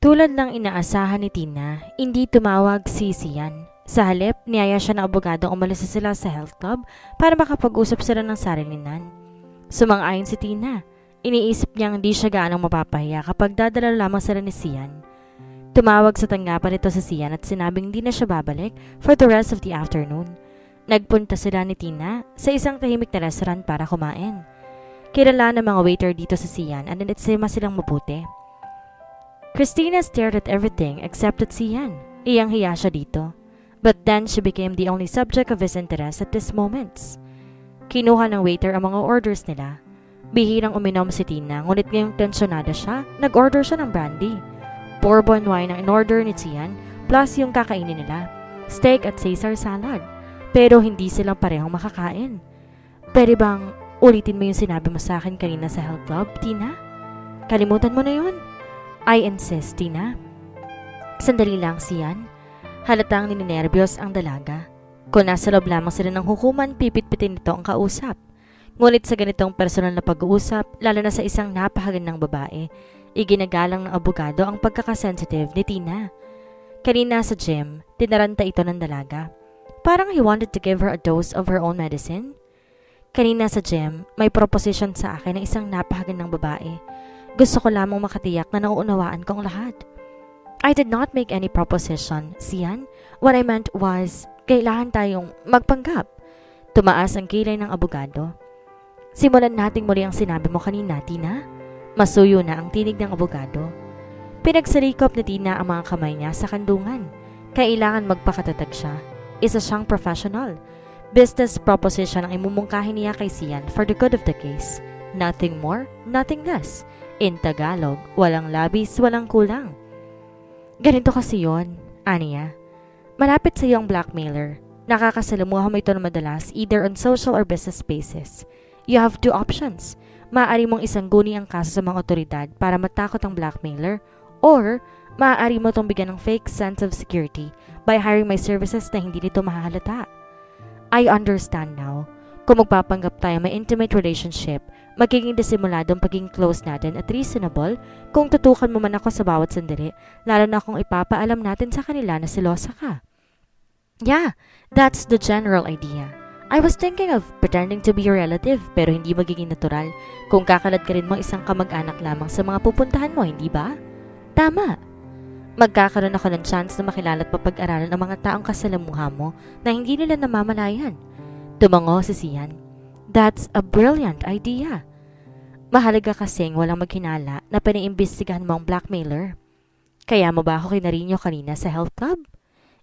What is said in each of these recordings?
Tulad ng inaasahan ni Tina, hindi tumawag si Sian. Sa halip, niyaya siya ng abogadong umalis na sila sa health club para makapag-usap sila ng sarilinan. Sumang-ayon si Tina. Iniisip niyang di siya gaanong mapapahiya kapag dadala lamang sila ni Sian. Tumawag sa tanggapan nito si Sian at sinabing di na siya babalik for the rest of the afternoon. Nagpunta sila ni Tina sa isang tahimik na restaurant para kumain. Kilala ng mga waiter dito sa Sian at nitsima silang mabuti. Christina stared at everything except at Sian. Iyang-hiya siya dito. But then she became the only subject of his interest at these moments. Kinuha ng waiter ang mga orders nila. Bihirang uminom si Tina, ngunit ngayong tensyonada siya, nag-order siya ng brandy. Bourbon wine ang in-order ni Sian, plus yung kakainin nila, steak at Caesar salad. Pero hindi silang parehong makakain. Pwede bang ulitin mo yung sinabi mo sa akin kanina sa health club, Tina? Kalimutan mo na yun. I insist, Tina. Sandali lang, Sian. Halatang nininervyos ang dalaga. Kung nasa loob lamang sila ng hukuman, pipit-pitin nito ang kausap. Ngunit sa ganitong personal na pag-uusap, lalo na sa isang napakagandang babae, iginagalang ng abogado ang pagkakasensitive ni Tina. Kanina sa gym, tinaranta ito ng dalaga. Parang he wanted to give her a dose of her own medicine. Kanina sa gym, may proposition sa akin ng isang napakagandang babae. Gusto ko lamang makatiyak na nauunawaan ko ang lahat. I did not make any proposition, Sian. What I meant was, kailangan tayong magpanggap. Tumaas ang kilay ng abogado. Simulan nating muli ang sinabi mo kanina, Tina. Masuyo na ang tinig ng abogado. Pinagsalikop ni Tina ang mga kamay niya sa kandungan. Kailangan magpakatatag siya. Isa siyang professional. Business proposition ang imumungkahin niya kay Sian for the good of the case. Nothing more, nothing less. In Tagalog, walang labis, walang kulang. Ganito kasi yon, Ania. Malapit sa iyo ang blackmailer. Nakakasalamuha mo ito na madalas either on social or business spaces. You have two options. Maaari mong isangguni ang kaso sa mga otoridad para matakot ang blackmailer, or maaari mo itong bigyan ng fake sense of security by hiring my services na hindi nito mahahalata. I understand now. Kung magpapanggap tayo may intimate relationship, magiging disimuladong pagiging close natin at reasonable kung tutukan mo man ako sa bawat sandali, lalo na kung ipapaalam natin sa kanila na silosa ka. Yeah, that's the general idea. I was thinking of pretending to be your relative pero hindi magiging natural kung kakalad ka rin mo isang kamag-anak lamang sa mga pupuntahan mo, hindi ba? Tama. Magkakaroon ako ng chance na makilala at mapag-aralan ang mga taong kasalamuha mo na hindi nila namamalayan. Tumango si Sian. That's a brilliant idea. Mahalaga kasing walang maghinala na paniimbestigahan mo ang blackmailer. Kaya mo ba ako kinarinyo kanina sa health club?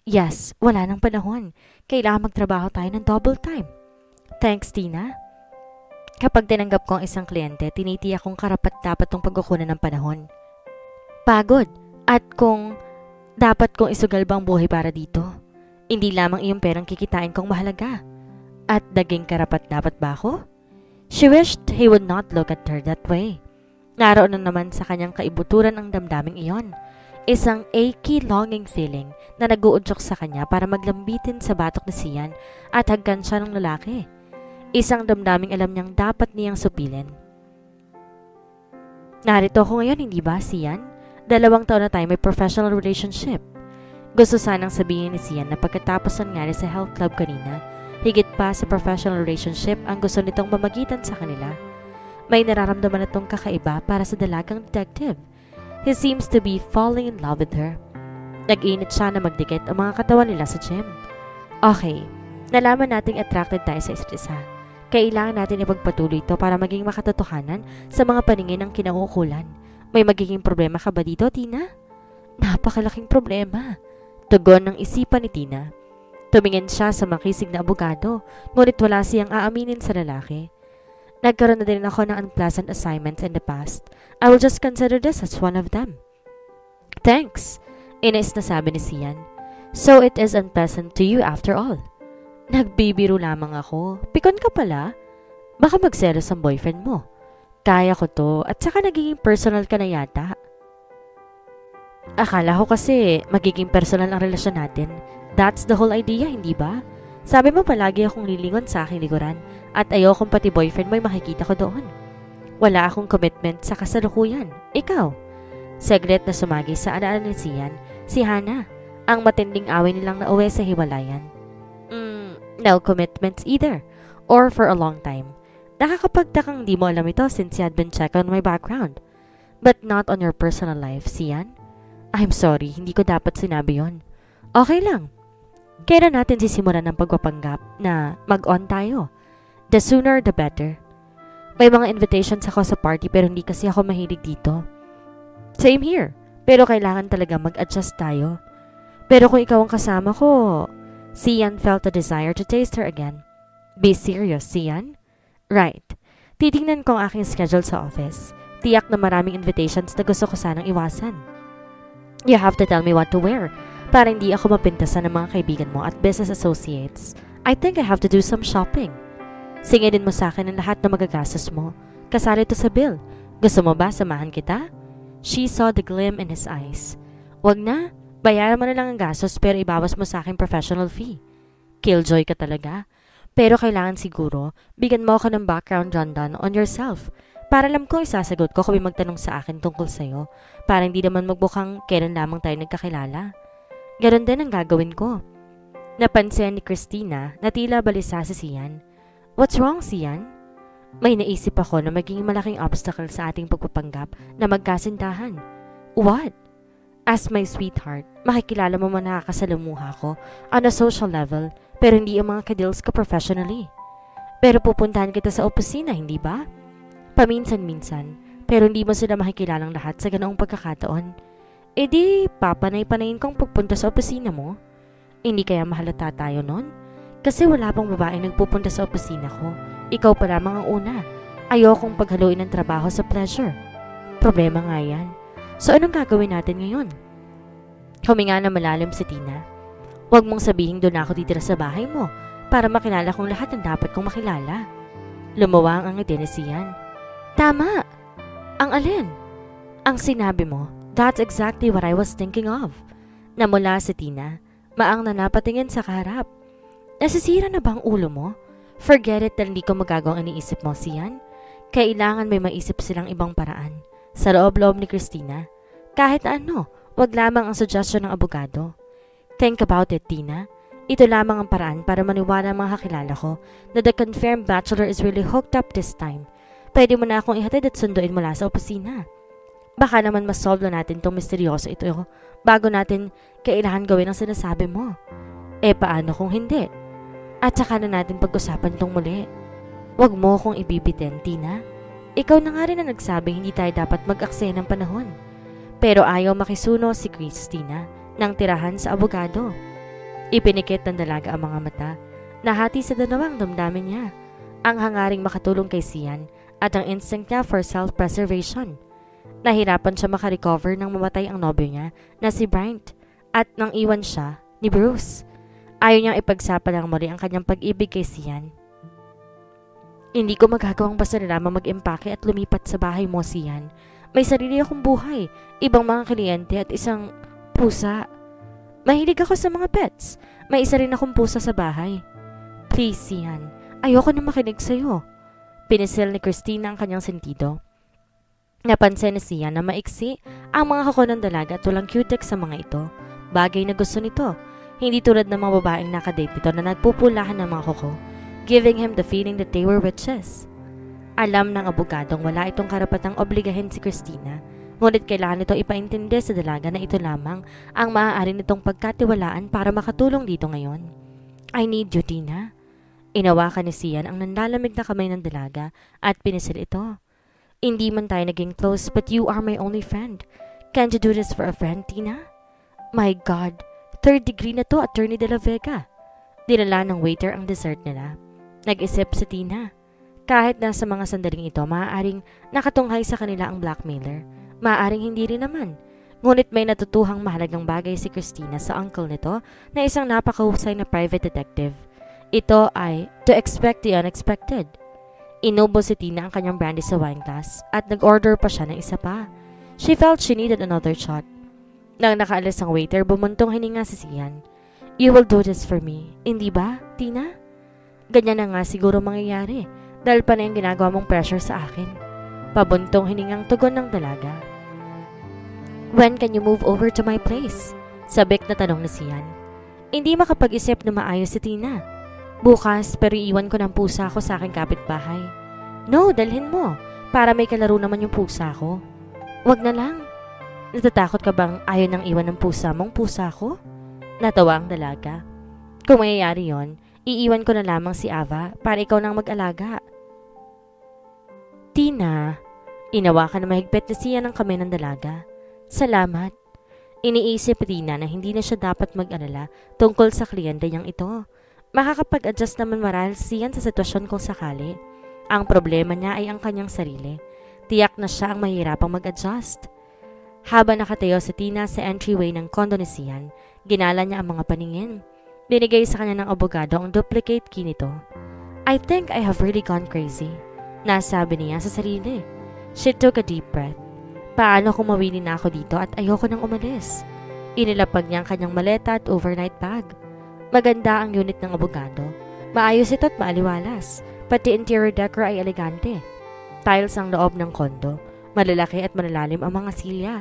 Yes, wala nang panahon. Kailangan magtrabaho tayo ng double time. Thanks, Tina. Kapag tinanggap ko ang isang kliyente, tinitiyak kong karapat-dapat tong pagkukunan ng panahon. Pagod. At kung dapat kong isugal ba ang buhay para dito, hindi lamang iyong perang kikitain kong mahalaga. At naging karapat-dapat ba ako? She wished he would not look at her that way. Naroon na naman sa kanyang kaibuturan ang damdaming iyon. Isang achy longing feeling na nag-uudyok sa kanya para maglambitin sa batok ni Sian at hagkan siya ng lalaki. Isang damdaming alam niyang dapat niyang supilin. Narito ako ngayon, hindi ba, Sian? 2 taon na tayo may professional relationship. Gusto sanang sabihin ni Sian na pagkatapos ng nangyari sa health club kanina, higit pa sa professional relationship ang gusto nitong mamagitan sa kanila. May nararamdaman na itong kakaiba para sa dalagang detective. He seems to be falling in love with her. Nag-init siya na magdikit ang mga katawan nila sa gym. Okay, nalaman nating attracted tayo sa isa't isa. Kailangan natin ipagpatuloy ito para maging makatotohanan sa mga paningin ng kinaukulan. May magiging problema ka ba dito, Tina? Napakalaking problema. Tugon ng isipan ni Tina. Tumingin siya sa makisig na abogado, ngunit wala siyang aaminin sa lalaki. Nagkaroon na din ako ng unpleasant assignments in the past. I will just consider this as one of them. Thanks, inis na sabi ni Sian. So it is unpleasant to you after all. Nagbibiro lamang ako. Pikon ka pala? Baka magselos ang boyfriend mo. Kaya ko to at saka nagiging personal ka na yata. Akala ko kasi magiging personal ang relasyon natin. That's the whole idea, hindi ba? Sabi mo palagi akong lilingon sa aking likuran at ayokong pati boyfriend mo'y makikita ko doon. Wala akong commitment sa kasalukuyan. Ikaw, Saglit na sumagi sa alaala ni Sian, si Hannah, ang matinding away nilang nauwi sa hiwalayan. No commitments either, or for a long time. Nakakapagtakang di mo alam ito since you had been checked on my background. But not on your personal life, Sian. I'm sorry, hindi ko dapat sinabi yon. Okay lang. Kailan natin sisimulan ng pagpapanggap na mag-on tayo? The sooner the better. May mga invitations ako sa party pero hindi kasi ako mahilig dito. Same here. Pero kailangan talaga mag-adjust tayo. Pero kung ikaw ang kasama ko, Sian felt a desire to taste her again. Be serious, Sian? Right. Titingnan ko ang aking schedule sa office. Tiyak na maraming invitations na gusto ko sanang iwasan. You have to tell me what to wear para hindi ako mapintasan ng mga kaibigan mo at business associates. I think I have to do some shopping. Singilin mo sa akin ang lahat na magagastos mo. Kasali to sa bill. Gusto mo ba samahan kita? She saw the gleam in his eyes. Wag na. Bayaran mo na lang ang gastos pero ibawas mo sa akin professional fee. Killjoy ka talaga. Pero kailangan siguro, bigyan mo ako ng background rundown on yourself. Para alam ko isasagot ko kung may magtanong sa akin tungkol sa'yo. Para hindi naman magbukang kailan lamang tayo nagkakilala. Ganon din ang gagawin ko. Napansin ni Christina na tila balisa si Sian. What's wrong, Sian? May naisip ako na maging malaking obstacle sa ating pagpapanggap na magkasintahan. What? As my sweetheart, makikilala mo man nakakasalamuha ko on a social level pero hindi ang mga kadils ko professionally. Pero pupuntahan kita sa opisina, hindi ba? Paminsan-minsan, pero hindi mo sila makikilalang lahat sa ganoong pagkakataon. E di, papanay-panayin kong pagpunta sa opisina mo. Hindi kaya mahalata tayo nun? Kasi wala pang babae nagpupunta sa opisina ko. Ikaw pa lamang ang una. Ayokong paghaluin ng trabaho sa pleasure. Problema nga yan. So anong gagawin natin ngayon? Huminga na malalim si Tina. Huwag mong sabihin doon ako titira sa bahay mo para makilala kong lahat ng dapat kong makilala. Lumuwa ang ngiti ni Sian. Tama! Ang alin? Ang sinabi mo. That's exactly what I was thinking of. Namula si Tina, maang na napatingin sa kaharap. Nasisira na ba ang ulo mo? Forget it dahil hindi ko magagawa ang iniisip mo, Sian. Kailangan may maisip silang ibang paraan. Sa loob-loob ni Christina, kahit ano, wag lamang ang suggestion ng abogado. Think about it, Tina. Ito lamang ang paraan para maniwala ang mga kakilala ko na the confirmed bachelor is really hooked up this time. Pwede mo na akong ihatid at sunduin mula sa opisina. Baka naman masolve na natin tong misteryoso ito bago natin kailangan gawin ang sinasabi mo. Eh paano kung hindi? At saka na natin pag-usapan tong muli. Wag mo akong ibibitin, Tina. Ikaw na nga rin na nagsabi hindi tayo dapat mag-aksaya ng panahon. Pero ayaw makisuno si Christina ng tirahan sa abogado. Ipinikit ng dalaga ang mga mata. Nahati sa dalawang damdamin niya. Ang hangaring makatulong kay Sian at ang instinct niya for self-preservation. Nahirapan siya makarecover nang mamatay ang nobyo niya na si Bryant at nang iwan siya ni Bruce. Ayaw niyang ipagsapalang muli ang kanyang pag-ibig kay Sian. Hindi ko magagawang basta na lamang mag-impake at lumipat sa bahay mo, Sian. May sarili akong buhay, ibang mga kliyente at isang pusa. Mahilig ako sa mga pets. May isa rin akong pusa sa bahay. Please, Sian. Ayoko na makinig sa'yo. Pinisil ni Christina ang kanyang sentido. Napansin ni Sian na maiksi ang mga kuko ng dalaga at walang cutex sa mga ito. Bagay na gusto nito. Hindi tulad ng mga babaeng nakadate nito na nagpupulahan ng mga kuko, giving him the feeling that they were witches. Alam ng abogadong wala itong karapatang obligahin si Christina, ngunit kailangan ito ipaintindi sa dalaga na ito lamang ang maaari nitong pagkatiwalaan para makatulong dito ngayon. I need you, Tina. Inawakan ni Sian ang nanlalamig na kamay ng dalaga at pinisil ito. Hindi man tayo naging close but you are my only friend. Can't you do this for a friend, Tina? My God, 3rd degree na to, Attorney De La Vega. Dinala ng waiter ang dessert nila. Nag-isip si Tina. Kahit nasa mga sandaling ito, maaaring nakatunghay sa kanila ang blackmailer. Maaaring hindi rin naman. Ngunit may natutuhang mahalagang bagay si Christina sa uncle nito na isang napakahusay na private detective. Ito ay to expect the unexpected. Inubo si Tina ang kanyang brandy sa wine glass at nag-order pa siya ng isa pa. She felt she needed another shot. Nang nakaalis ang waiter, bumuntong hininga si Sian. You will do this for me, hindi ba, Tina? Ganyan na nga siguro mangyayari dahil pa na yung ginagawa mong pressure sa akin. Pabuntong hiningang tugon ng dalaga. When can you move over to my place? Sabik na tanong ni Sian. Hindi makapag-isip na maayos si Tina. Bukas pero iiwan ko ng pusa ko sa aking kapitbahay. No, dalhin mo. Para may kalaro naman yung pusa ko. Wag na lang. Natatakot ka bang ayaw nang iwan ng pusa mong pusa ko? Natawa ang dalaga. Kung mayayari yon, iiwan ko na lamang si Ava para ikaw nang mag-alaga. Tina, inawakan na mahigpit na siya ng kamay ng dalaga. Salamat. Iniisip Tina na hindi na siya dapat mag-alala tungkol sa kliyente niyang ito. Makakapag-adjust naman marahil siyan sa sitwasyon kung sakali. Ang problema niya ay ang kanyang sarili. Tiyak na siya ang mahirapang mag-adjust. Habang nakatayo si Tina sa entryway ng kondo ni Sian, ginala niya ang mga paningin. Binigay sa kanya ng abogado ang duplicate key nito. I think I have really gone crazy. Nasabi niya sa sarili. She took a deep breath. Paano kung mawili na ako dito at ayoko nang umalis? Inilapag niya ang kanyang maleta at overnight bag. Maganda ang unit ng abogado. Maayos ito at maaliwalas. Pati interior decor ay elegante. Tiles ang loob ng kondo. Malalaki at malalalim ang mga silya.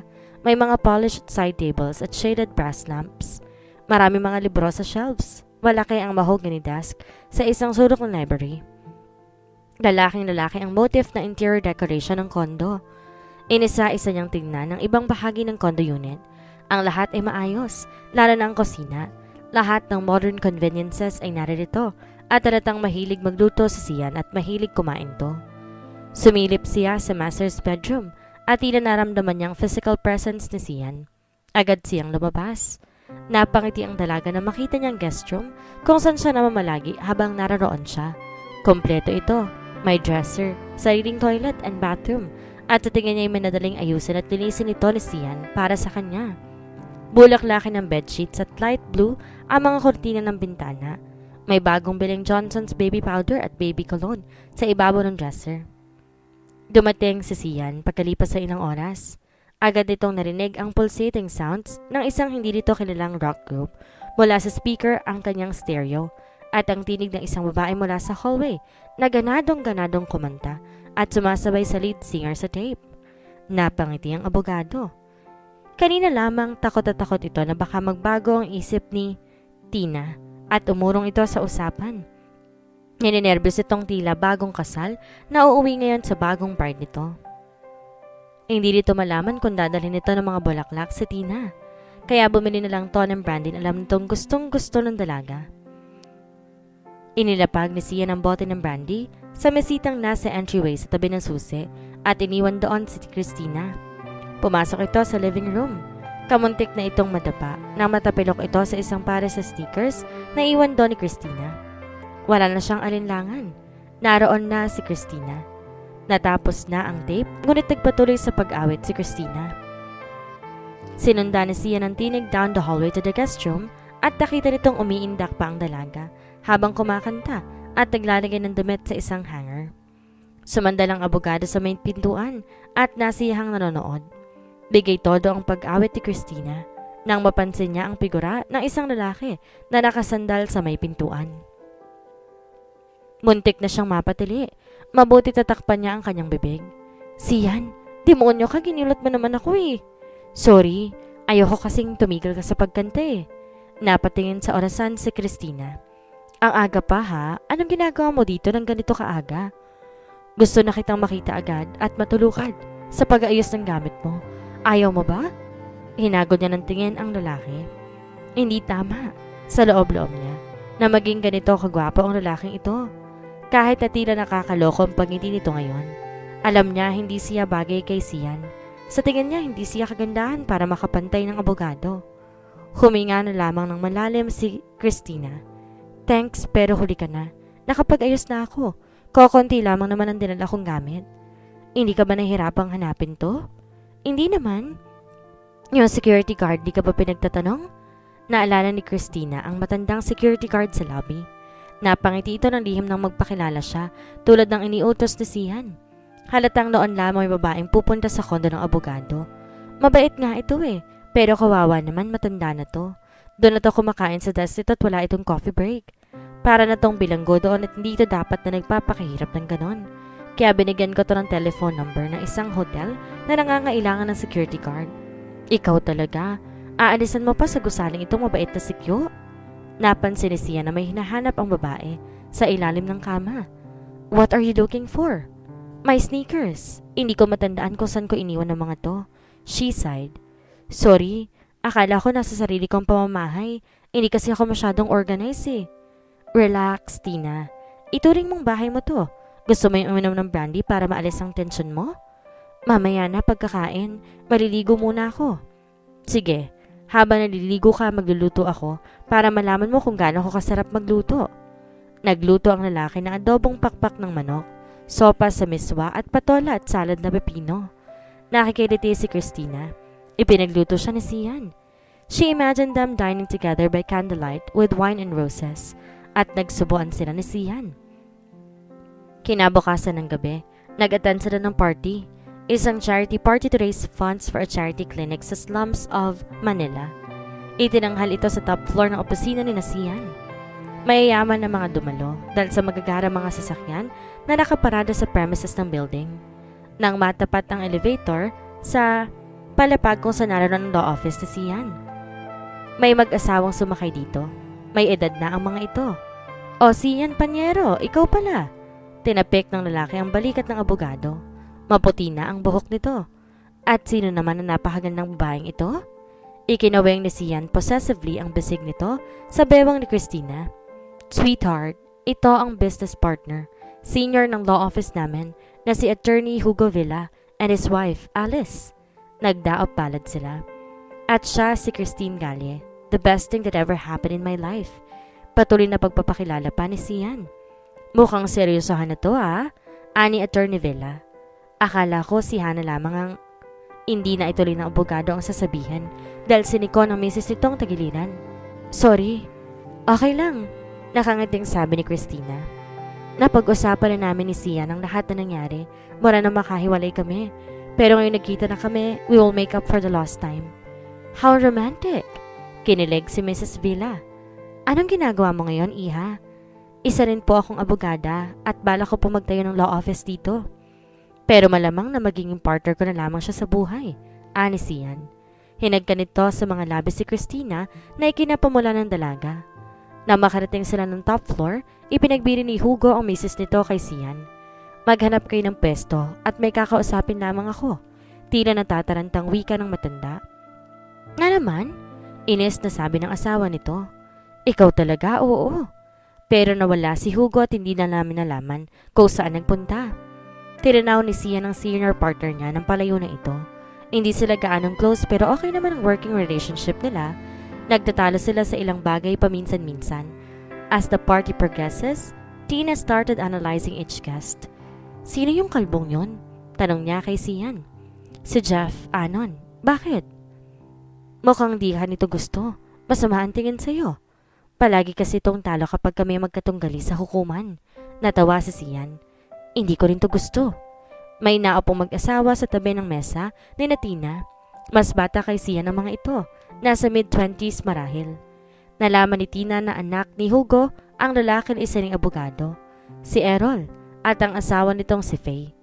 May mga polished side tables at shaded brass lamps. Marami mga libro sa shelves. Malaki ang mahogany desk sa isang sulok ng library. Lalaking-lalaki ang motif na interior decoration ng kondo. Inisa-isa niyang tingnan ng ibang bahagi ng condo unit. Ang lahat ay maayos, lalo na ang kusina. Lahat ng modern conveniences ay naririto at talatang mahilig magluto si Sian at mahilig kumain to. Sumilip siya sa master's bedroom at tila naramdaman niyang physical presence ni Sian. Agad siyang lumabas. Napangiti ang dalaga na makita niyang guest room kung saan siya namamalagi habang nararoon siya. Kompleto ito. May dresser, sariling toilet and bathroom at sa tingin niya ay manadaling ayusin at linisin ito ni Sian para sa kanya. Bulaklakin ng bedsheets at light blue ang mga kortina ng bintana. May bagong biling Johnson's baby powder at baby cologne sa ibabaw ng dresser. Dumating si Sian pagkalipas sa ilang oras. Agad itong narinig ang pulsating sounds ng isang hindi dito kilalang rock group mula sa speaker ang kanyang stereo at ang tinig ng isang babae mula sa hallway na ganadong-ganadong kumanta at sumasabay sa lead singer sa tape. Napangiti ang abogado. Kanina lamang takot at takot ito na baka magbago ang isip ni Tina at umurong ito sa usapan. Ninenervyos itong tila bagong kasal na uuwi ngayon sa bagong bride nito. Hindi dito malaman kung dadalhin ito ng mga bulaklak si Tina. Kaya bumili na lang to ng brandy na alam nitong gustong-gusto ng dalaga. Inilapag ni Sian ang bote ng brandy sa mesitang nasa entryway sa tabi ng susi at iniwan doon si Christina. Pumasok ito sa living room. Kamuntik na itong madapa nang matapilok ito sa isang pares sa stickers na iwan doon ni Christina. Wala na siyang alinlangan. Naroon na si Christina. Natapos na ang tape, ngunit nagpatuloy sa pag-awit si Christina. Sinundan ni Sian ang tinig down the hallway to the guest room at nakita nitong umiindak pa ang dalaga habang kumakanta at naglalagay ng damit sa isang hanger. Sumandal ang abogado sa main pintuan at nasiyahang nanonood. Bigay todo ang pag-awit ni Christina nang mapansin niya ang figura ng isang lalaki na nakasandal sa may pintuan. Muntik na siyang mapatili. Mabuti tatakpan niya ang kanyang bibig. Sian, demonyo ka, giniulot mo naman ako eh. Sorry, ayoko kasing tumigil ka sa pagkanta eh. Napatingin sa orasan si Christina. Ang aga pa ha? Anong ginagawa mo dito ng ganito kaaga? Gusto na kitang makita agad at matulukad sa pag-aayos ng gamit mo. Ayaw mo ba? Hinagod niya ng tingin ang lalaki. Hindi tama. Sa loob-loob niya na maging ganito kagwapo ang lalaking ito. Kahit na tila nakakaloko ang pangiti nito ngayon. Alam niya hindi siya bagay kay Sian. Sa tingin niya hindi siya kagandahan para makapantay ng abogado. Huminga na lamang ng malalim si Christina. Thanks pero huli ka na. Nakapag-ayos na ako. Kokonti lamang naman ang dinala kong gamit. Hindi ka ba nahihirapang hanapin to? Hindi naman. Yung security guard di ka ba pinagtatanong? Naalala ni Christina ang matandang security guard sa lobby. Napangiti ito ng lihim nang magpakilala siya tulad ng iniutos ni Sian. Halatang noon lamang may babaeng pupunta sa kondo ng abogado. Mabait nga ito eh, pero kawawa naman matanda na to. Doon na to kumakain sa desk at wala itong coffee break. Para na tong bilanggo doon at hindi ito dapat na nagpapakahirap ng ganon. Kaya binigyan ko to ng telephone number ng isang hotel na nangangailangan ng security guard. Ikaw talaga. Aalisan mo pa sa gusaling itong mabait na si Kyo? Napansin ni Sian na may hinahanap ang babae sa ilalim ng kama. What are you looking for? My sneakers. Hindi ko matandaan kung saan ko iniwan ng mga to. She sighed. Sorry, akala ko nasa sarili kong pamamahay. Hindi kasi ako masyadong organized eh. Relax, Tina. Ituring mong bahay mo to. Gusto mo yung uminom ng brandy para maalis ang tensyon mo? Mamaya na pagkakain, maliligo muna ako. Sige, habang naliligo ka magluluto ako para malaman mo kung gaano ko kasarap magluto. Nagluto ang lalaki ng adobong pakpak ng manok, sopa sa miswa at patola at salad na pepino. Nakikiliti si Christina. Ipinagluto siya ni Sian. She imagined them dining together by candlelight with wine and roses at nagsubuan sila ni Sian. Kinabukasan ng gabi, nag-attend sila ng party. Isang charity party to raise funds for a charity clinic sa slums of Manila. Itinanghal ito sa top floor ng opisina ni Sian. Mayayaman na mga dumalo dahil sa magagara mga sasakyan na nakaparada sa premises ng building. Nang matapat ang elevator sa palapag kung saan naroon ang law office ni Sian. May mag-asawang sumakay dito. May edad na ang mga ito. O Sian Panyero, ikaw pala. Tinapik ng lalaki ang balikat ng abogado. Maputi na ang buhok nito. At sino naman ang napakagandang babaeng ito? Ikinaweng ni Sian possessively ang bisig nito sa bewang ni Christina. Sweetheart, ito ang business partner, senior ng law office namin na si Attorney Hugo Villa and his wife, Alice. Nagdaop palad sila. At siya si Christine Galle, the best thing that ever happened in my life. Patuloy na pagpapakilala pa ni Sian. Mukhang seryosohan na to ani Attorney Villa. Akala ko si Hana lamang ang hindi na ituloy ng abogado ang sasabihin dahil sinikon ang misis nitong tagiliran. Sorry. Okay lang. Nakangiting sabi ni Christina. Napag-usapan na namin ni Sian ang lahat na nangyari mula na makahiwalay kami. Pero ngayon nagkita na kami, we will make up for the lost time. How romantic! Kinilig si Mrs. Villa. Anong ginagawa mo ngayon, Iha? Isa rin po akong abogada at bala ko po magtayo ng law office dito. Pero malamang na magiging partner ko na lamang siya sa buhay, ani Sian. Hinagka nito sa mga labis si Christina na ikinapamula ng dalaga. Na makarating sila ng top floor, ipinagbiri ni Hugo ang misis nito kay Sian. Maghanap kayo ng pwesto at may kakausapin lamang ako. Tila natatarantang wika ng matanda. Nga naman, inis na sabi ng asawa nito. Ikaw talaga, oo. Pero nawala si Hugo at hindi na namin nalaman kung saan nagpunta. Tiranaw ni Sian ang senior partner niya ng palayo na ito. Hindi sila gaanong close pero okay naman ang working relationship nila. Nagtatalo sila sa ilang bagay paminsan-minsan. As the party progresses, Tina started analyzing each guest. Sino yung kalbong yon? Tanong niya kay Sian. Si Jeff Anon. Bakit? Mukhang di ka nito gusto. Masama ang tingin sa'yo. Palagi kasi itong talo kapag kami magkatunggali sa hukuman. Natawa si Sian. Hindi ko rin to gusto. May naupong mag-asawa sa tabi ng mesa ni Tina. Mas bata kay Sian ang mga ito. Nasa mid-20s marahil. Nalaman ni Tina na anak ni Hugo ang lalaki na isa ring abogado, si Errol, at ang asawa nitong si Faye.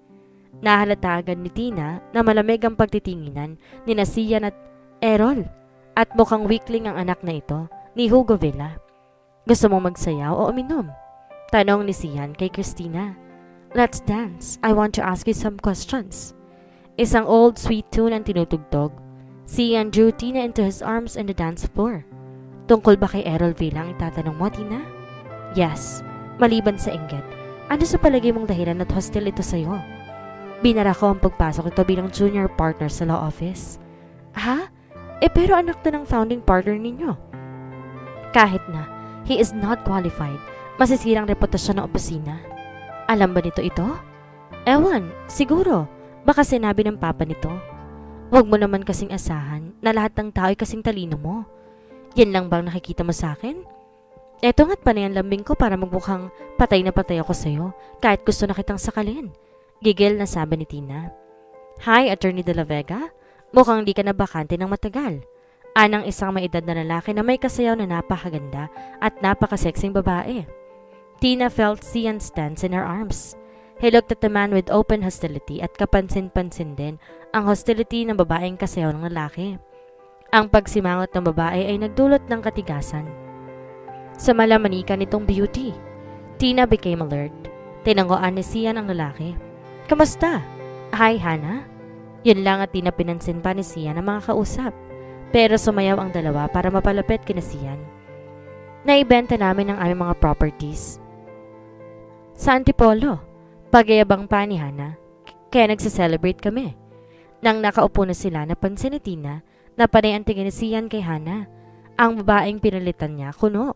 Nahalata agad ni Tina na malamig ang pagtitinginan ni Sian at Errol at mukhang weakling ang anak na ito ni Hugo Villa. Gusto mong magsayaw o uminom? Tanong ni Sian kay Christina. Let's dance. I want to ask you some questions. Isang old sweet tune ang tinutugtog. Sian drew Tina into his arms on the dance floor. Tungkol ba kay Errol Villa ang itatanong mo, Tina? Yes. Maliban sa inggit, ano sa palagay mong dahilan at hostile ito sa'yo? Binara ko ang pagpasok ito bilang junior partner sa law office. Ha? Pero anak na ng founding partner ninyo. Kahit na, he is not qualified. Masisirang reputasyon ng opisina. Alam ba nito ito? Ewan, siguro. Baka sinabi ng papa nito. Huwag mo naman kasing asahan na lahat ng tao ay kasing talino mo. Yan lang bang nakikita mo sa akin? Eto nga't panayan lambing ko para magmukhang patay na patay ako sa'yo kahit gusto na kitang sakalin. Gigil na sabi ni Tina. Hi, Attorney De La Vega. Mukhang di ka na bakante ng matagal. Anang isang may edad na lalaki na may kasayaw na napakaganda at napakaseksing babae. Tina felt Sian's tense in her arms. He looked at the man with open hostility at kapansin-pansin din ang hostility ng babaeng kasayaw ng lalaki. Ang pagsimangot ng babae ay nagdulot ng katigasan. Sa malamanikan nitong beauty, Tina became alert. Tinanggoan ni Sian ang lalaki. "Kamusta?" "Hi, Hannah." Yun lang at di na pinansin pa ni Sian ang mga kausap. Pero sumayaw ang dalawa para mapalapit kina Sian. "Naibenta namin ang aming mga properties sa Antipolo." Pagyayabang pa ni Hannah. "Kaya nagsa-celebrate kami." Nang nakaupo na sila, napansin ni Tina na panay ang tingin ni Sian kay Hannah. Ang babaeng pinalitan niya, kuno.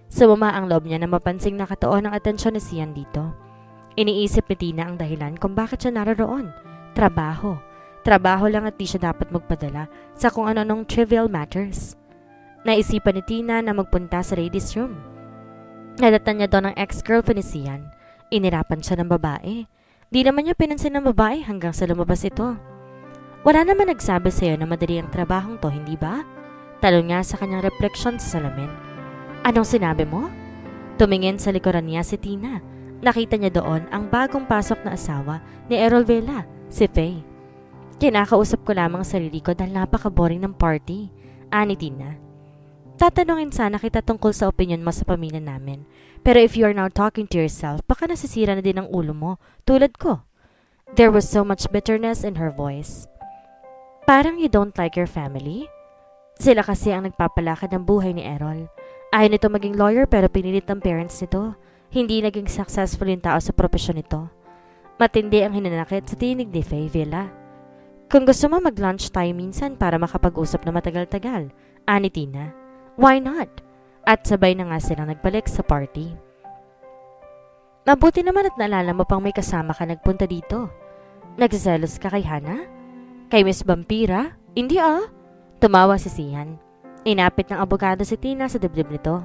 Sumama ang loob niya na mapansing nakatuon ang atensyon ni Sian dito. Iniisip ni Tina ang dahilan kung bakit siya naroon. Trabaho. Trabaho lang at di siya dapat magpadala sa kung ano-anong trivial matters. Naisipan ni Tina na magpunta sa ladies' room. Nadatan niya doon ang ex-girlfriend ni Sian. Inirapan siya ng babae. Di naman niya pinansin ng babae hanggang sa lumabas ito. "Wala naman nagsabi sa'yo na madali ang trabahong to, hindi ba?" Talon nga sa kanyang refleksyon sa salamin. "Anong sinabi mo?" Tumingin sa likuran niya si Tina. Nakita niya doon ang bagong pasok na asawa ni Errol Vela, si Faye. "Kinakausap ko lamang sarili ko dahil napaka-boring ng party," ani Tina. "Tatanungin sana kita tungkol sa opinion mo sa pamilya namin. Pero if you are now talking to yourself, baka nasisira na din ang ulo mo, tulad ko." There was so much bitterness in her voice. "Parang you don't like your family?" Sila kasi ang nagpapalakad ng buhay ni Errol. Ayaw nito maging lawyer pero pinilit ng parents nito. Hindi naging successful yung tao sa propesyon nito. Matindi ang hinanakit sa tinig ni Faye Villa. "Kung gusto mo mag-lunch tayo minsan para makapag-usap na matagal-tagal," ani Tina. "Why not?" At sabay na nga silang nagbalik sa party. "Mabuti naman at naalala mo pang may kasama ka nagpunta dito. Nagsiselos ka kay Hannah?" "Kay Miss Vampira?" "Hindi ah." Tumawa si Sian. Inapit ng abogado si Tina sa dibdib nito.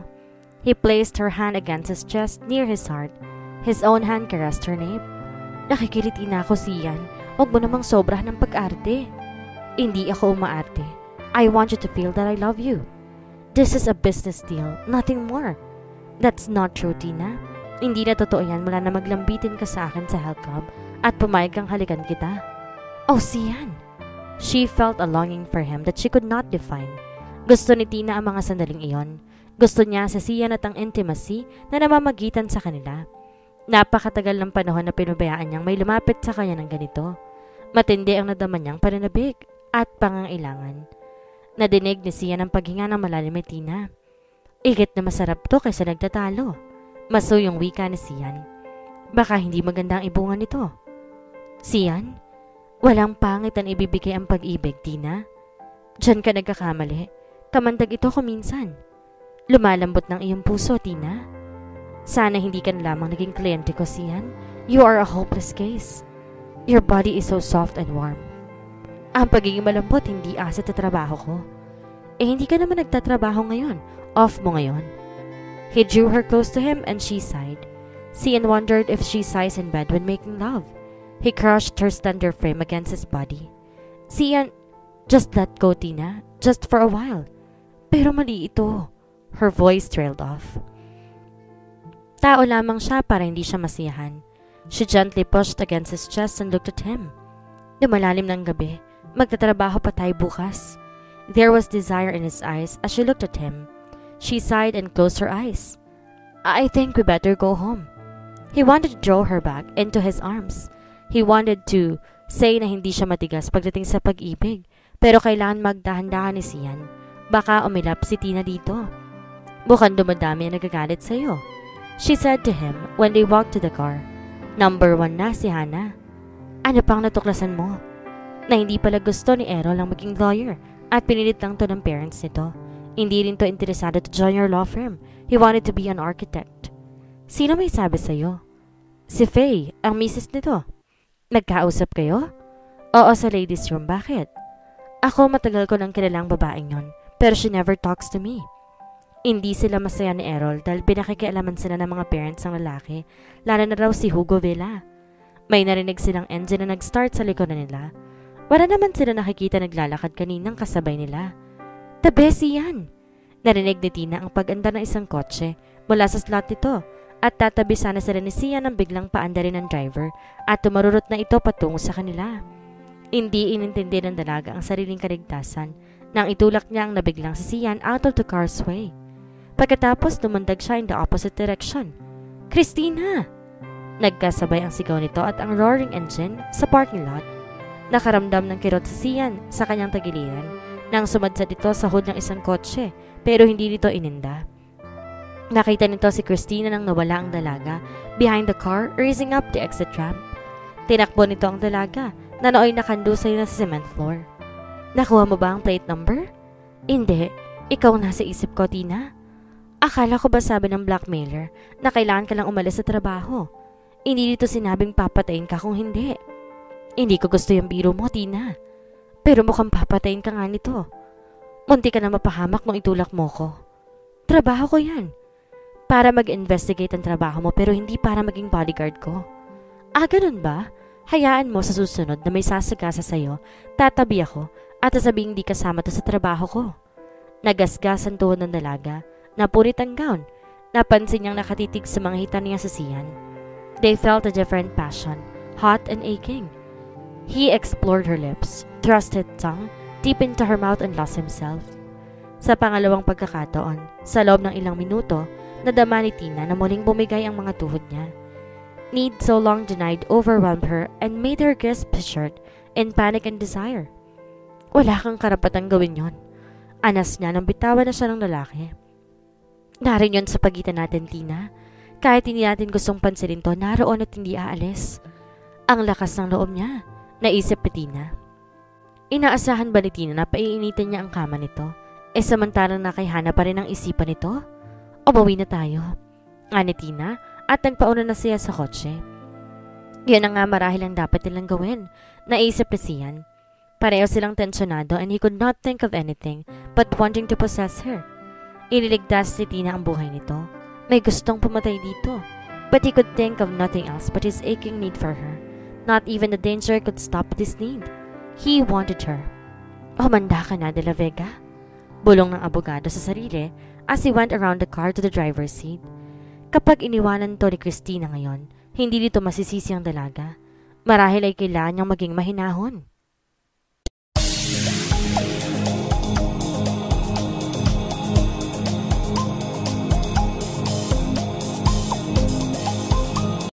He placed her hand against his chest near his heart. His own hand caressed her nape. "Nakikiliti na ako, Sian. Huwag mo namang sobra ng pag-arte." "Hindi ako umaarte. I want you to feel that I love you. This is a business deal, nothing more." "That's not true, Tina. Hindi na totoo yan mula na maglambitin ka sa akin sa health club at pumayag kang halikan kita." "Oh, Sian." She felt a longing for him that she could not define. Gusto ni Tina ang mga sandaling iyon. Gusto niya sa Sian at ang intimacy na namamagitan sa kanila. Napakatagal ng panahon na pinubayaan niyang may lumapit sa kanya ng ganito. Matindi ang nadama niyang pananabik at pangangailangan. Nadinig ni Sian ang paghinga ng malalim ni Tina. "Igit na masarap to kaysa nagtatalo." Masuyong wika ni Sian. "Baka hindi magandang ibungan nito." "Sian, walang pangit ang ibibigay ang pag-ibig, Tina. Diyan ka nagkakamali. Kamandag ito ko minsan. Lumalambot ng iyong puso, Tina. Sana hindi ka na lamang naging kliyente ko, Sian. You are a hopeless case. Your body is so soft and warm. Ang pagiging malambot hindi asset sa trabaho ko. Hindi ka naman nagtatrabaho ngayon. Off mo ngayon." He drew her close to him and she sighed. Sian wondered if she sighs in bed when making love. He crushed her slender frame against his body. "Sian, just let go, Tina. Just for a while." "Pero mali ito." Her voice trailed off. Tao lamang siya para hindi siya masiyahan. She gently pushed against his chest and looked at him. "Lumalalim ng gabi. Magtatrabaho pa tayo bukas." There was desire in his eyes as she looked at him. She sighed and closed her eyes. "I think we better go home." He wanted to draw her back into his arms. He wanted to say na hindi siya matigas pagdating sa pag-ibig, pero kailangan magdahan-dahan ni Sian. Baka umilap si Tina dito. "Mukhang dumadami ang nagagalit sa'yo," she said to him when they walked to the car. Number 1 na si Hannah. "Ano pang natuklasan mo?" Na hindi pala gusto ni Errol ang maging lawyer at pinilit lang to ng parents nito. Hindi rin to interesado to join your law firm. He wanted to be an architect. "Sino may sabi sa'yo?" "Si Faye, ang misis nito." "Nagkausap kayo?" "Oo, sa ladies room." "Bakit?" "Ako matagal ko nang kilalang babaeng yon, pero she never talks to me." Hindi sila masaya ni Errol dahil pinakikialaman sila ng mga parents ng lalaki, lalo na raw si Hugo Vela. May narinig silang engine na nag-start sa likuran nila. Wala naman sila nakikita naglalakad kaninang kasabay nila. "Tabi, Sian!" Narinig ni Tina ang pag-anda ng isang kotse mula sa slot nito at tatabi sana sila ni Sian nang biglang paanda rin ng driver at tumarurot na ito patungo sa kanila. Hindi inintindi ng dalaga ang sariling kaligtasan nang itulak niya ang nabiglang sisiyan out of the car's way. Pagkatapos lumundag siya in the opposite direction. "Christina!" Nagkasabay ang sigaw nito at ang roaring engine sa parking lot. Nakaramdam ng kirot sisiyan sa kanyang tagiliran nang sumadsad ito sa hood ng isang kotse pero hindi nito ininda. Nakita nito si Christina nang nawala ang dalaga behind the car racing up the exit ramp. Tinakbo nito ang dalaga na nooy nakandusay na sa cement floor. "Nakuha mo ba ang plate number?" "Hindi. Ikaw nasa isip ko, Tina. Akala ko ba sabi ng blackmailer na kailangan ka lang umalis sa trabaho? Hindi dito sinabing papatayin ka kung hindi." "Hindi ko gusto yung biro mo, Tina. Pero mukhang papatayin ka nga nito. Munti ka na mapahamak nung itulak mo ko." "Trabaho ko yan. Para mag-investigate ang trabaho mo pero hindi para maging bodyguard ko." "Ah, ganun ba? Hayaan mo sa susunod na may sasagasa sa'yo, tatabi ako at sasabing di kasama to sa trabaho ko." Nagasgas ang tuhod ng dalaga, napunit ang gown, napansin niyang nakatitig sa mga hita niya sa siyan. They felt a different passion, hot and aching. He explored her lips, thrust his tongue deep into her mouth and lost himself. Sa pangalawang pagkakataon, sa loob ng ilang minuto, nadama ni Tina na muling bumigay ang mga tuhod niya. Need so long denied overwhelmed her and made her grasp his shirt in panic and desire. "Wala kang karapatang gawin yon." Anas niya nang bitawan na siya ng lalaki. "Narin yon sa pagitan natin, Tina. Kahit hindi natin gustong pansinin to, naroon at hindi aalis." Ang lakas ng loob niya, naisip ni Tina. Inaasahan ba ni Tina na paiinitin niya ang kama nito? Samantalang nakihana pa rin ang isipan nito? "Umuwi na tayo," ani Tina at nagpauna na siya sa kotse. Yan ang nga marahil ang dapat nilang gawin, naisip ni Sian. Pareho silang tensyonado and he could not think of anything but wanting to possess her. Iniligtas ni Tina ang buhay nito. May gustong pumatay dito, but he could think of nothing else but his aching need for her. Not even the danger could stop this need. He wanted her. "Humanda ka na, De La Vega?" Bulong ng abogado sa sarili as he went around the car to the driver's seat. Kapag iniwanan to ni Christina ngayon, hindi dito masisisi ang dalaga. Marahil ay kailangan niyang maging mahinahon.